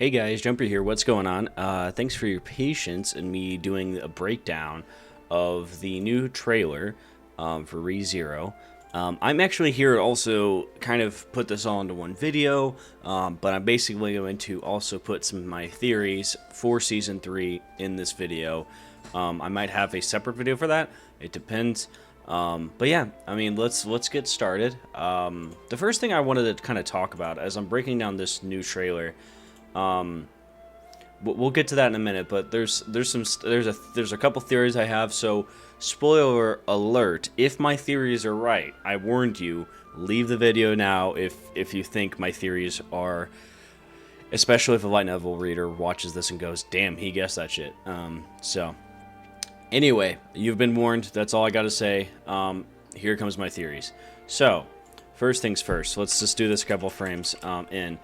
Hey guys, Jumper here. What's going on? Thanks for your patience in me doing a breakdown of the new trailer for ReZero. I'm actually here to also kind of put this all into one video, but I'm basically going to also put some of my theories for Season 3 in this video. I might have a separate video for that. It depends. But yeah, I mean, let's get started. The first thing I wanted to kind of talk about as I'm breaking down this new trailer. We'll get to that in a minute, but there's a couple theories I have. So spoiler alert, if my theories are right, I warned you, leave the video now if you think my theories are, especially if a light novel reader watches this and goes, damn, he guessed that shit. So anyway, you've been warned. That's all I gotta say. Here comes my theories. So first things first, let's just do this a couple frames in.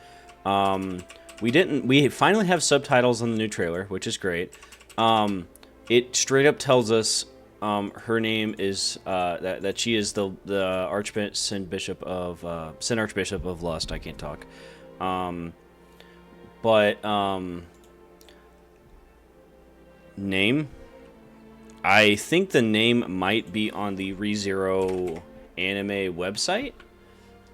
We finally have subtitles on the new trailer, which is great. It straight up tells us her name is that she is the Archbishop of Sin Archbishop of Lust. I can't talk. Name. I think the name might be on the ReZero anime website.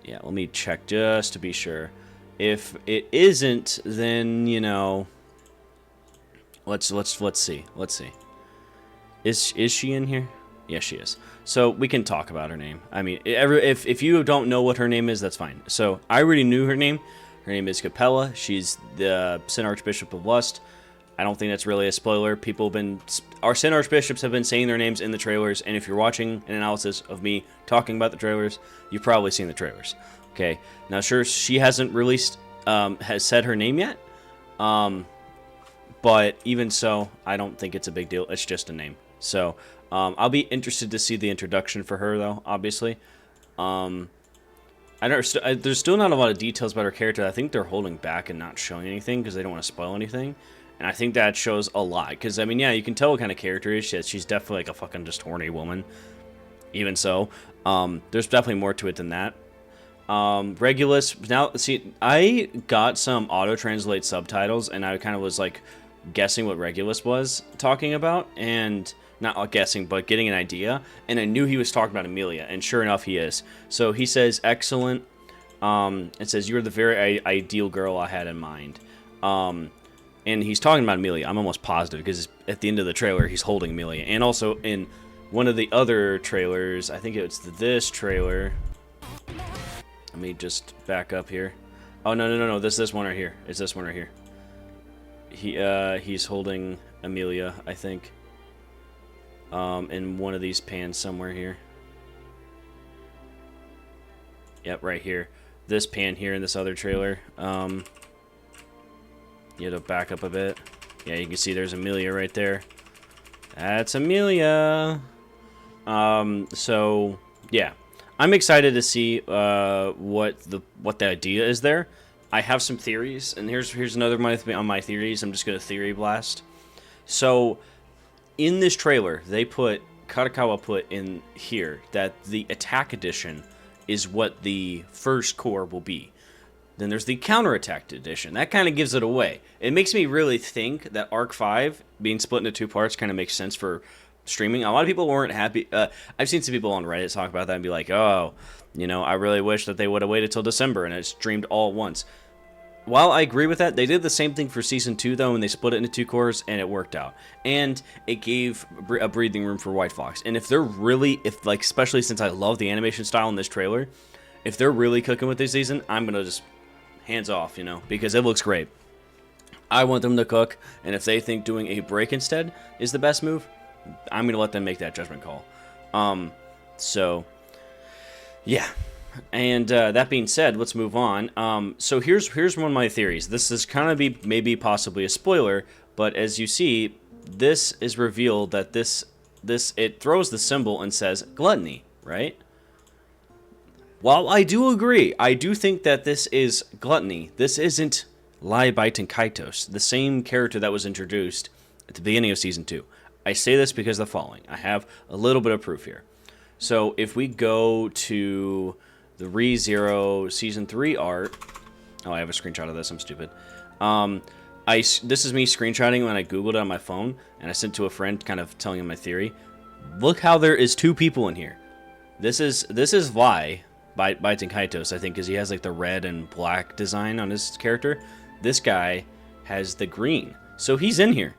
Yeah, let me check just to be sure. If it isn't, then, you know, let's see. Is she in here? Yes, she is. So we can talk about her name. I mean, if you don't know what her name is, that's fine. So I already knew her name. Her name is Capella. She's the Sin Archbishop of Lust. I don't think that's really a spoiler. Our Sin Archbishops have been saying their names in the trailers, and if you're watching an analysis of me talking about the trailers, you've probably seen the trailers. Okay, now sure, she hasn't released, has said her name yet, but even so, I don't think it's a big deal. It's just a name. So, I'll be interested to see the introduction for her, though, obviously. There's still not a lot of details about her character. I think they're holding back and not showing anything because they don't want to spoil anything. And I think that shows a lot. Because, I mean, yeah, you can tell what kind of character she is. She's definitely like a fucking just horny woman. Even so, there's definitely more to it than that. Regulus, now, see, I got some auto-translate subtitles, and I kind of was, like, guessing what Regulus was talking about, and not guessing, but getting an idea, and I knew he was talking about Emilia, and sure enough, he is. So he says, excellent, it says, you're the very ideal girl I had in mind, and he's talking about Emilia. I'm almost positive, because at the end of the trailer, he's holding Emilia, and also in one of the other trailers, I think it's this trailer. Let me just back up here. Oh, no. This one right here. It's this one right here. He's holding Emilia, I think. In one of these pans somewhere here. Yep, right here. This pan here in this other trailer. You have to back up a bit. Yeah, you can see there's Emilia right there. That's Emilia. So, yeah. I'm excited to see what the idea is there. I have some theories, and here's another one on my theories. I'm just gonna theory blast. So, in this trailer, Kadokawa put in here that the Attack Edition is what the first core will be. Then there's the Counterattack Edition. That kind of gives it away. It makes me really think that Arc 5 being split into two parts kind of makes sense for streaming. A lot of people weren't happy. I've seen some people on Reddit talk about that and be like, oh, you know, I really wish that they would have waited till December and it streamed all at once. While I agree with that, they did the same thing for Season 2, though, and they split it into two cores, and it worked out. And it gave a breathing room for White Fox. And if they're really, especially since I love the animation style in this trailer, if they're really cooking with this season, I'm going to just hands off, you know, because it looks great. I want them to cook, and if they think doing a break instead is the best move, I'm going to let them make that judgment call. So, yeah. And that being said, let's move on. So here's one of my theories. This is kind of maybe possibly a spoiler, but as you see, this is revealed that it throws the symbol and says gluttony, right? While I do agree, I do think that this is gluttony. This isn't Liebite Kaitos, the same character that was introduced at the beginning of Season 2. I say this because of the following. I have a little bit of proof here. So if we go to the ReZero Season 3 art... Oh, I have a screenshot of this. I'm stupid. This is me screenshotting when I googled it on my phone, and I sent to a friend, kind of telling him my theory. Look how there is 2 people in here. This is Vi by Tenkaitos, I think, because he has like the red and black design on his character. This guy has the green, so he's in here.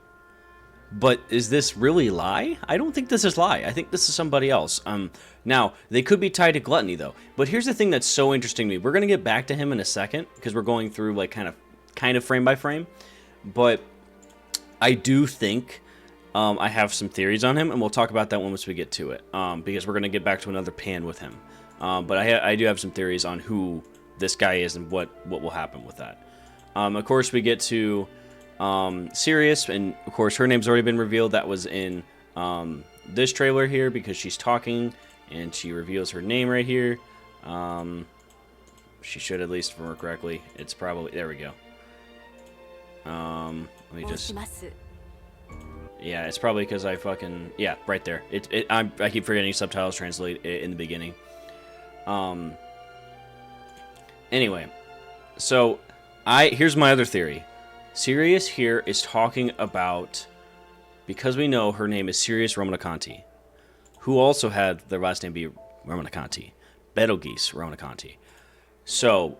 But is this really Lai? I don't think this is Lai. I think this is somebody else. Now, they could be tied to Gluttony, though. But here's the thing that's so interesting to me. We're going to get back to him in a second, because we're going through, like, kind of frame by frame. But I do think I have some theories on him, and we'll talk about that once we get to it. Because we're going to get back to another pan with him. But I do have some theories on who this guy is and what will happen with that. Of course, we get to... Sirius, and of course her name's already been revealed. That was in this trailer here, because she's talking and she reveals her name right here. She should, at least remember correctly. It's probably, there we go. Let me just, yeah, it's probably because I fucking, yeah, right there. I keep forgetting subtitles translate in the beginning. Anyway, so here's my other theory. Sirius here is talking about, because we know her name is Sirius Romancanti, who also had their last name be Romancanti, Betelgeuse Romancanti. So,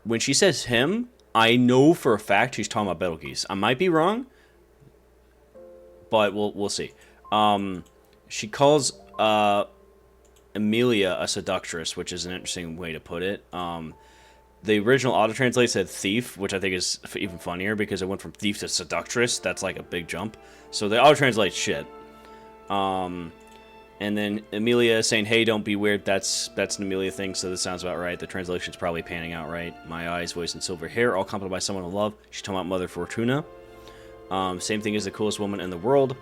when she says him, I know for a fact she's talking about Betelgeuse. I might be wrong, but we'll see. She calls Emilia a seductress, which is an interesting way to put it. The original auto-translate said thief, which I think is even funnier because it went from thief to seductress. That's like a big jump. So they auto-translate shit. And then Emilia is saying, hey, don't be weird. That's an Emilia thing, so this sounds about right. The translation's probably panning out right. My eyes, voice, and silver hair, all accompanied by someone I love. She's talking about Mother Fortuna. Same thing as the coolest woman in the world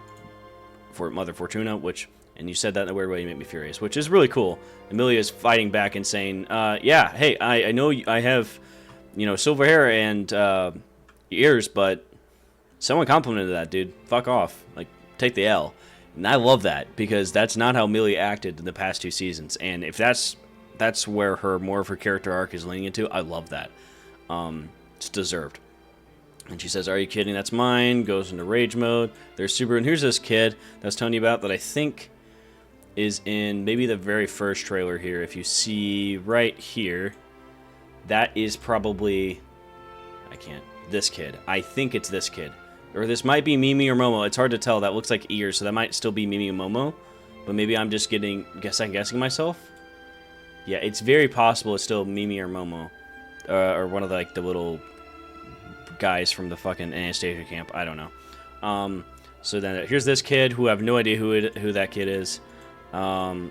for Mother Fortuna, which... And you said that in a weird way, you make me furious, which is really cool. Emilia is fighting back and saying, yeah, hey, I know I have, silver hair and ears, but someone complimented that, dude. Fuck off. Like, take the L. And I love that, because that's not how Emilia acted in the past 2 seasons. And if that's where more of her character arc is leaning into, I love that. It's deserved. And she says, are you kidding? That's mine. Goes into rage mode. There's Subaru. And here's this kid that I was telling you about that I think... is in maybe the very first trailer here. If you see right here, that is probably, this kid. I think it's this kid. Or this might be Mimi or Momo. It's hard to tell. That looks like ears, so that might still be Mimi or Momo. But maybe I'm just guessing myself. Yeah, it's very possible it's still Mimi or Momo. Or one of the little guys from the fucking Anastasia camp. I don't know. So then here's this kid who I have no idea who that kid is.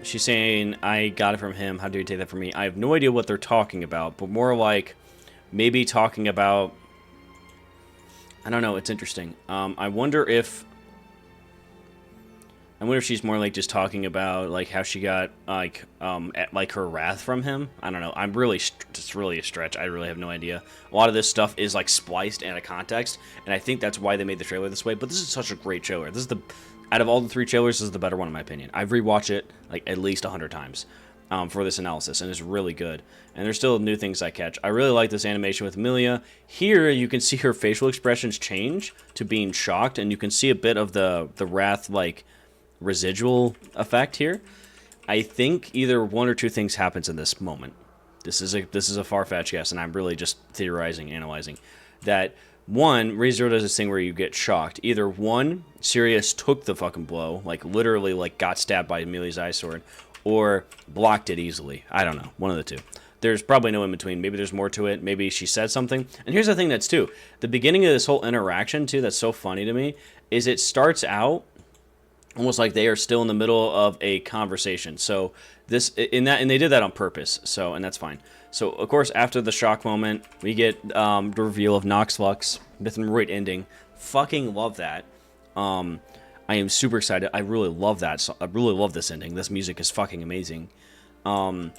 She's saying, I got it from him. How do you take that from me? I have no idea what they're talking about, but more like maybe talking about, I don't know. It's interesting. I wonder if she's more like just talking about like how she got like her wrath from him. I don't know. It's really a stretch. I really have no idea. A lot of this stuff is like spliced out of context, and I think that's why they made the trailer this way. But this is such a great trailer. Out of all the 3 trailers, this is the better one in my opinion. I've rewatched it like at least 100 times for this analysis, and it's really good. And there's still new things I catch. I really like this animation with Emilia. Here, you can see her facial expressions change to being shocked, and you can see a bit of the wrath like residual effect here. I think either 1 or 2 things happens in this moment. This is a far-fetched guess, and I'm really just theorizing, analyzing that. 1, ReZero does this thing where you get shocked. Either 1, Sirius took the fucking blow, like literally like got stabbed by Emilia's eye sword, or blocked it easily. I don't know. One of the 2. There's probably no in between. Maybe there's more to it. Maybe she said something. And here's the thing that's too. The beginning of this whole interaction too that's so funny to me is it starts out almost like they are still in the middle of a conversation. So and they did that on purpose. So, and that's fine. So, of course, after the shock moment, we get the reveal of Nox Flux, Myth and Roid ending. Fucking love that. I am super excited. I really love that. So I really love this ending. This music is fucking amazing. And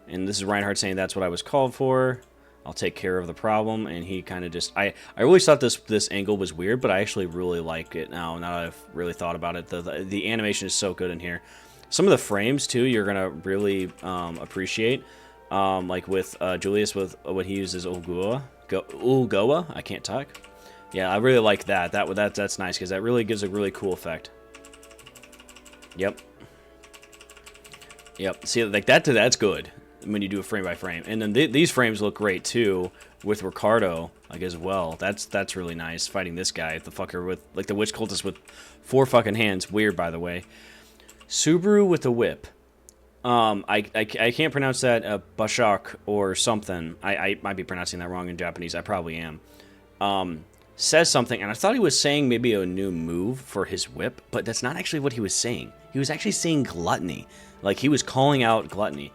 this is Reinhardt saying that's what I was called for. I'll take care of the problem. And he kind of just... I always thought this angle was weird, but I actually really like it now that I've really thought about it. The animation is so good in here. Some of the frames, too, you're going to really appreciate. Like with Julius, with when he uses Ogua, Goa. I can't talk. Yeah, I really like that. That's nice because that really gives a really cool effect. Yep. Yep. See, like that's good when you do a frame by frame, and then these frames look great too with Ricardo, like as well. That's really nice fighting this guy, the fucker with like the witch cultist with 4 fucking hands. Weird, by the way. Subaru with the whip. I can't pronounce that Bashak or something. I might be pronouncing that wrong in Japanese. I probably am. Says something, and I thought he was saying maybe a new move for his whip, but that's not actually what he was saying. He was actually saying gluttony. Like, he was calling out gluttony.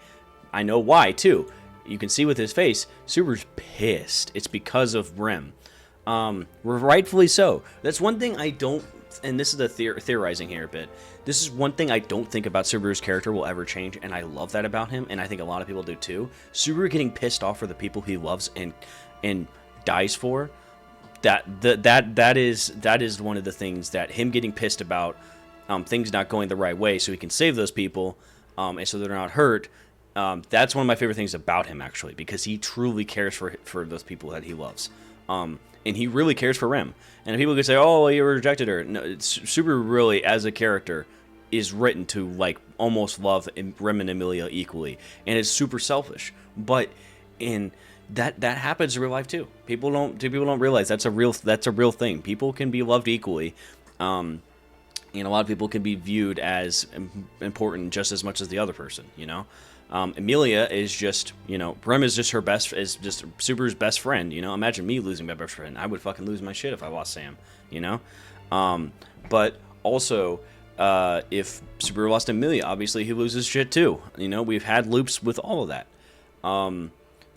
I know why, too. You can see with his face, Subaru's pissed. It's because of Rim. Rightfully so. That's one thing I don't, and this is the theorizing here a bit. This is one thing I don't think about Subaru's character will ever change, and I love that about him, and I think a lot of people do too. Subaru getting pissed off for the people he loves and dies for. That is one of the things that him getting pissed about, things not going the right way, so he can save those people, and so they're not hurt. That's one of my favorite things about him, actually, because he truly cares for those people that he loves, and he really cares for Rem. And people could say, "Oh, well, you rejected her." No, Subaru really, as a character, is written to like almost love Rem and Emilia equally, and it's super selfish, but in that happens in real life too. People don't realize that's a real thing. People can be loved equally, and a lot of people can be viewed as important just as much as the other person. You know, Emilia is just Rem is just Subaru's best friend. You know, imagine me losing my best friend. I would fucking lose my shit if I lost Sam. You know, but also if Subaru lost Emilia, obviously he loses shit too. You know, we've had loops with all of that.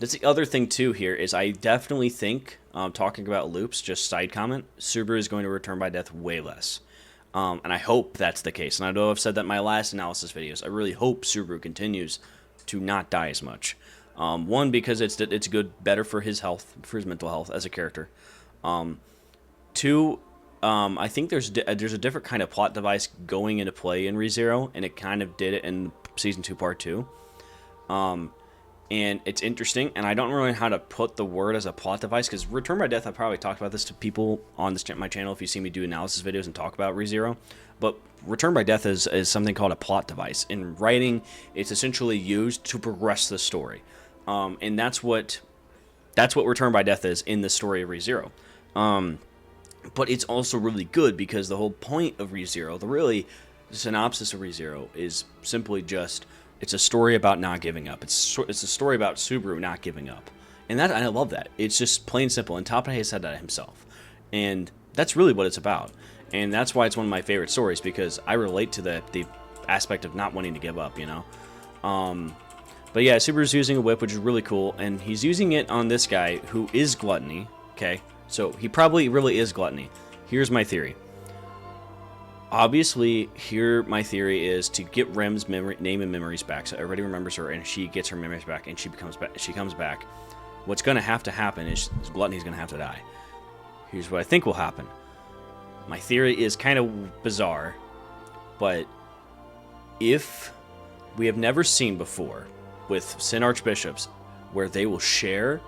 That's the other thing too here is I definitely think, talking about loops, just side comment, Subaru is going to return by death way less. And I hope that's the case. And I know I've said that in my last analysis videos. I really hope Subaru continues to not die as much. One, because it's better for his health, for his mental health as a character. Two, I think there's a different kind of plot device going into play in ReZero, and it kind of did it in Season 2 Part 2. And it's interesting, and I don't really know how to put the word as a plot device, because Return by Death, I've probably talked about this to people on my channel if you see me do analysis videos and talk about ReZero, but Return by Death is something called a plot device. In writing, it's essentially used to progress the story, and that's what Return by Death is in the story of ReZero. But it's also really good, because the whole point of ReZero, the synopsis of ReZero, is simply just... it's a story about not giving up. It's a story about Subaru not giving up. And I love that. It's just plain simple. And Topane said that himself. And that's really what it's about. And that's why it's one of my favorite stories, because I relate to the aspect of not wanting to give up, you know? But yeah, Subaru's using a whip, which is really cool. And he's using it on this guy who is Gluttony. Okay? So he probably really is Gluttony. Here's my theory. Obviously, here my theory is to get Rem's name and memories back, so everybody remembers her, and she gets her memories back, and she comes back. What's going to have to happen is Gluttony's going to have to die. Here's what I think will happen. My theory is kind of bizarre, but if we have never seen before with Sin Archbishops, where they will share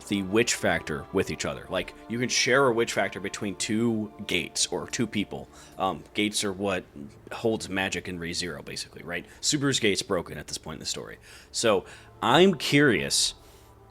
the witch factor with each other. Like, you can share a witch factor between two gates or two people. Gates are what holds magic in ReZero, basically, right? Subaru's gate's broken at this point in the story. So I'm curious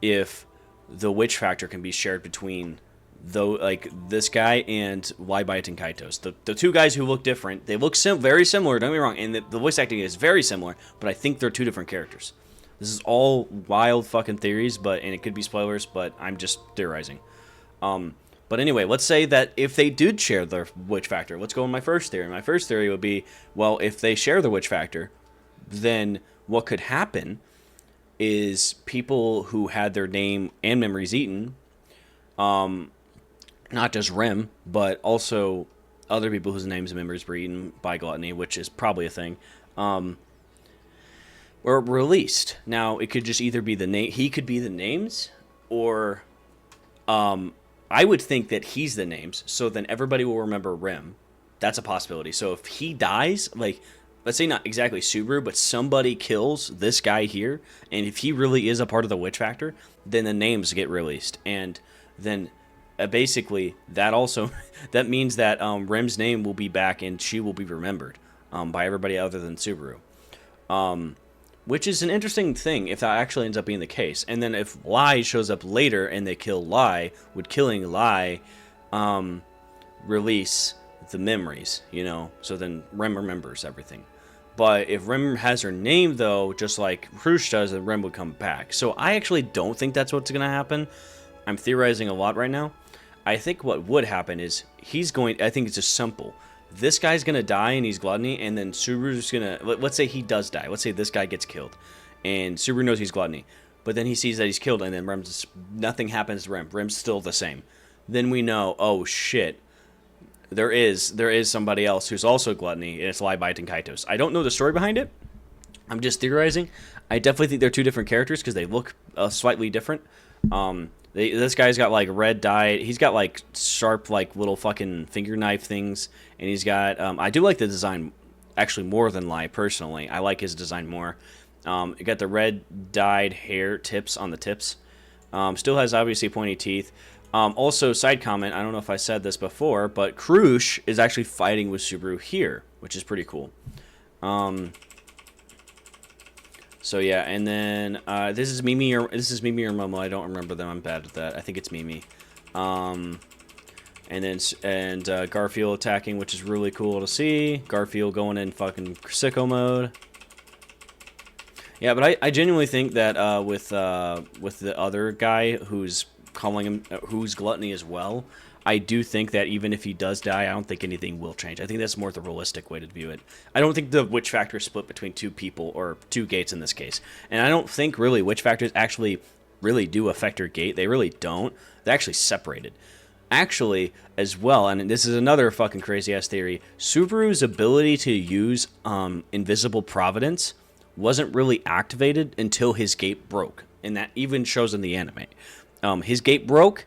if the witch factor can be shared between this guy and Waibyte and Kaitos. The two guys who look different, they look very similar, don't get me wrong, and the voice acting is very similar, but I think they're two different characters. This is all wild fucking theories, and it could be spoilers, but I'm just theorizing. But anyway, let's say that if they did share their witch factor, let's go with my first theory. My first theory would be, well, if they share the witch factor, then what could happen is people who had their name and memories eaten, not just Rem, but also other people whose names and memories were eaten by Gluttony, which is probably a thing, or released. Now, it could just either be the name, he could be the names, or I would think that he's the names, so then everybody will remember Rem. That's a possibility. So if he dies, like, let's say not exactly Subaru, but somebody kills this guy here, and if he really is a part of the Witch Factor, then the names get released, and then basically that also that means that Rem's name will be back and she will be remembered by everybody other than Subaru, which is an interesting thing if that actually ends up being the case. And then if Lai shows up later and they kill Lai, would killing Lai release the memories, you know, so then Rem remembers everything. But if Rem has her name, though, just like Hrush does, then Rem would come back. So I actually don't think that's what's going to happen. I'm theorizing a lot right now. I think what would happen is I think it's just simple. This guy's going to die and he's Gluttony, and then Subaru's going to, let's say he does die. Let's say this guy gets killed, and Subaru knows he's Gluttony. But then he sees that he's killed, and then nothing happens to Rem. Rem's still the same. Then we know, oh shit, there is somebody else who's also Gluttony, and it's Lai, Bite, and Kaitos. I don't know the story behind it. I'm just theorizing. I definitely think they're two different characters because they look slightly different. This guy's got like red dye. He's got like sharp, like little fucking finger knife things, and he's got. I do like the design actually more than Lai personally. I like his design more. It got the red dyed hair tips on the tips. Still has obviously pointy teeth. Also, side comment, I don't know if I said this before, but Krush is actually fighting with Subaru here, which is pretty cool. So yeah, and then this is Mimi or Momo. I don't remember them. I'm bad at that. I think it's Mimi. And Garfield attacking, which is really cool to see. Garfield going in fucking sicko mode. Yeah, but I genuinely think that with the other guy who's calling him who's Gluttony as well, I do think that even if he does die, I don't think anything will change. I think that's more the realistic way to view it. I don't think the Witch Factor is split between two people or two gates in this case, and I don't think really Witch Factors actually really do affect your gate. They really don't. They're actually separated. Actually, as well, and this is another fucking crazy ass theory, Subaru's ability to use Invisible Providence wasn't really activated until his gate broke, and that even shows in the anime. His gate broke,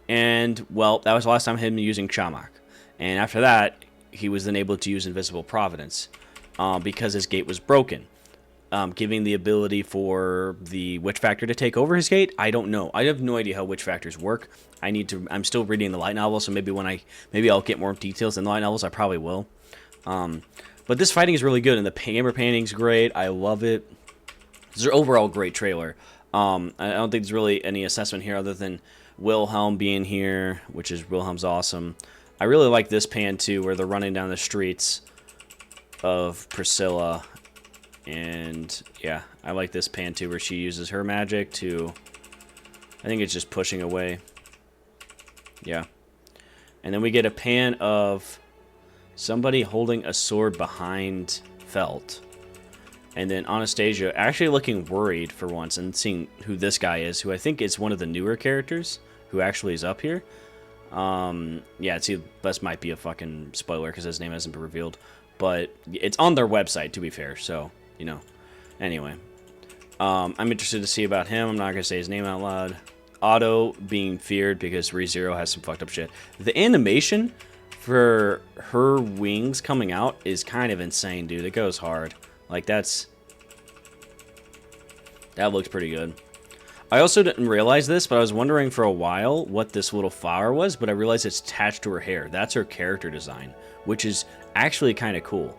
and, well, that was the last time him using Shamak. And after that, he was then able to use Invisible Providence because his gate was broken, giving the ability for the Witch Factor to take over his gate. I don't know. I have no idea how Witch Factors work. I'm still reading the light novel, so maybe I'll get more details in the light novels. I probably will. But this fighting is really good, and the camera painting's great. I love it. It's an overall great trailer. I don't think there's really any assessment here other than Wilhelm being here, which is Wilhelm's awesome. I really like this pan too, where they're running down the streets of Priscilla, and yeah, I like this pan too, where she uses her magic to, I think it's just pushing away. Yeah, and then we get a pan of somebody holding a sword behind Felt. And then Anastasia actually looking worried for once, and seeing who this guy is, who I think is one of the newer characters who actually is up here. Yeah, this might be a fucking spoiler because his name hasn't been revealed, but it's on their website, to be fair, so, you know. Anyway, I'm interested to see about him. I'm not going to say his name out loud. Otto being feared because ReZero has some fucked up shit. The animation for her wings coming out is kind of insane, dude. It goes hard. Like, that looks pretty good. I also didn't realize this, but I was wondering for a while what this little flower was, but I realized it's attached to her hair. That's her character design, which is actually kind of cool.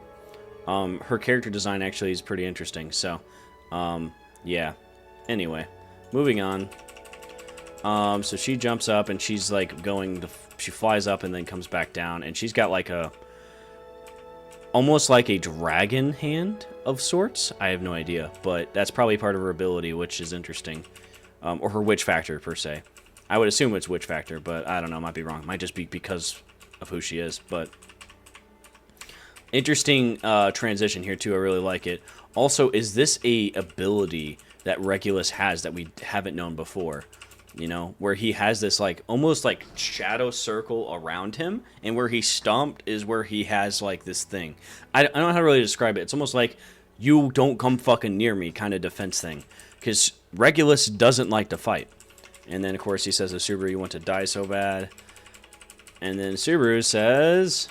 Her character design actually is pretty interesting, so, yeah. Anyway, moving on. So she jumps up, and she's, like, she flies up and then comes back down, and she's got, like, almost like a dragon hand of sorts. I have no idea, but that's probably part of her ability, which is interesting. Or her Witch Factor, per se. I would assume it's Witch Factor, but I don't know, might be wrong. Might just be because of who she is, but interesting transition here, too. I really like it. Also, is this a ability that Regulus has that we haven't known before? You know, where he has this, like, almost, like, shadow circle around him, and where he's stomped is where he has, like, this thing. I don't know how to really describe it. It's almost like, you don't come fucking near me kind of defense thing. Because Regulus doesn't like to fight. And then, of course, he says to Subaru, you want to die so bad. And then Subaru says,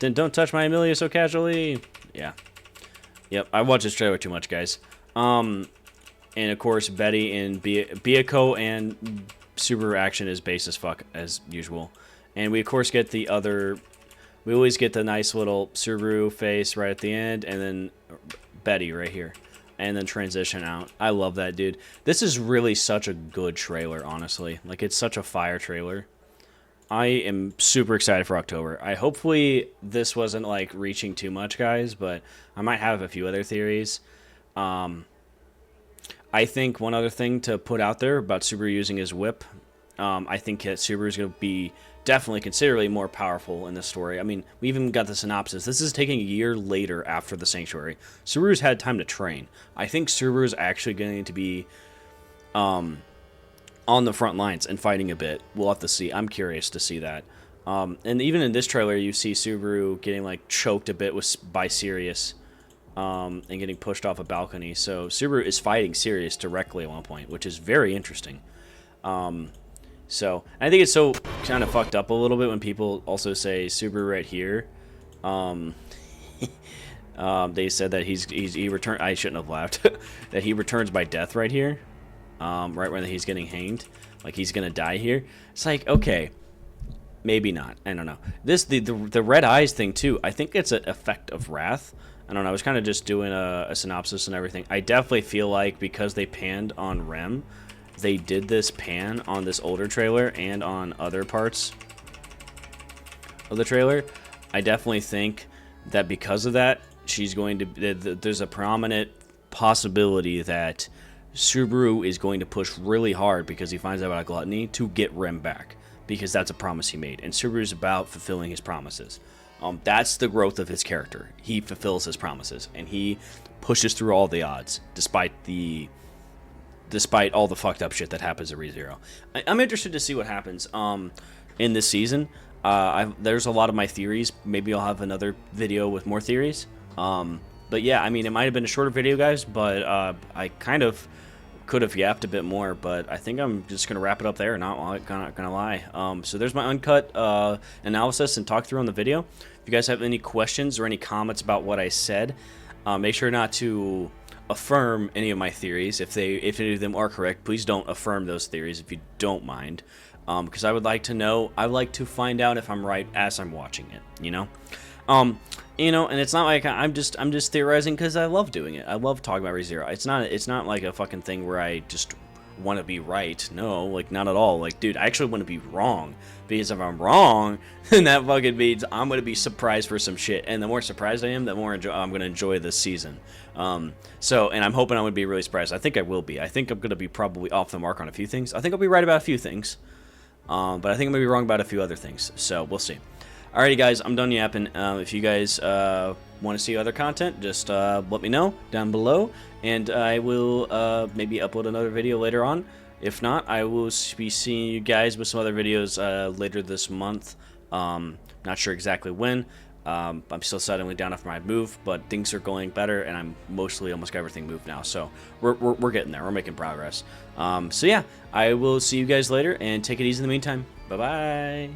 then don't touch my Amelia so casually. Yeah. Yep, I watch this trailer too much, guys. And of course, Betty and Byakuya and Subaru action is base as fuck, as usual. And we, of course, get the other... We always get the nice little Subaru face right at the end, and then Betty right here. And then transition out. I love that, dude. This is really such a good trailer, honestly. Like, it's such a fire trailer. I am super excited for October. Hopefully this wasn't, like, reaching too much, guys, but I might have a few other theories. I think one other thing to put out there about Subaru using his whip, I think that Subaru is going to be definitely considerably more powerful in this story. I mean, we even got the synopsis. This is taking a year later after the Sanctuary. Subaru's had time to train. I think Subaru's actually going to be on the front lines and fighting a bit. We'll have to see. I'm curious to see that. And even in this trailer, you see Subaru getting like choked a bit by Sirius and getting pushed off a balcony. So Subaru is fighting Sirius directly at one point, which is very interesting. So I think it's so kind of fucked up a little bit when people also say Subaru right here. They said that he returned. I shouldn't have laughed. That he returns by death right here, right when he's getting hanged, like he's gonna die here. It's like, okay, maybe not. I don't know. The red eyes thing too. I think it's an effect of wrath. I don't know. I was kind of just doing a synopsis and everything. I definitely feel like because they panned on Rem, they did this pan on this older trailer and on other parts of the trailer. I definitely think that because of that, she's going to... There's a prominent possibility that Subaru is going to push really hard because he finds out about Gluttony to get Rem back. Because that's a promise he made. And Subaru's about fulfilling his promises. That's the growth of his character. He fulfills his promises. And he pushes through all the odds, despite all the fucked up shit that happens at ReZero. I'm interested to see what happens in this season. There's a lot of my theories. Maybe I'll have another video with more theories. But yeah, I mean, it might have been a shorter video, guys, but I kind of could have yapped a bit more, but I think I'm just going to wrap it up there, not gonna lie. So there's my uncut analysis and talk through on the video. If you guys have any questions or any comments about what I said, make sure not to affirm any of my theories. If any of them are correct, please don't affirm those theories if you don't mind, because I would like to know. I would like to find out if I'm right as I'm watching it, you know. And it's not like I'm just theorizing because I love doing it. I love talking about ReZero. It's not like a fucking thing where I just want to be right. No, like, not at all. Like, dude, I actually want to be wrong, because if I'm wrong, then that fucking means I'm going to be surprised for some shit, and the more surprised I am, the more I'm going to enjoy this season. And I'm hoping I'm going to be really surprised. I think I will be. I think I'm going to be probably off the mark on a few things. I think I'll be right about a few things, but I think I'm going to be wrong about a few other things, so we'll see. Alrighty, guys, I'm done yapping. If you guys want to see other content, just let me know down below, and I will maybe upload another video later on. If not, I will be seeing you guys with some other videos later this month. Not sure exactly when. I'm still settling down after my move, but things are going better, and I'm mostly almost got everything moved now. So we're getting there. We're making progress. So yeah, I will see you guys later, and take it easy in the meantime. Bye-bye.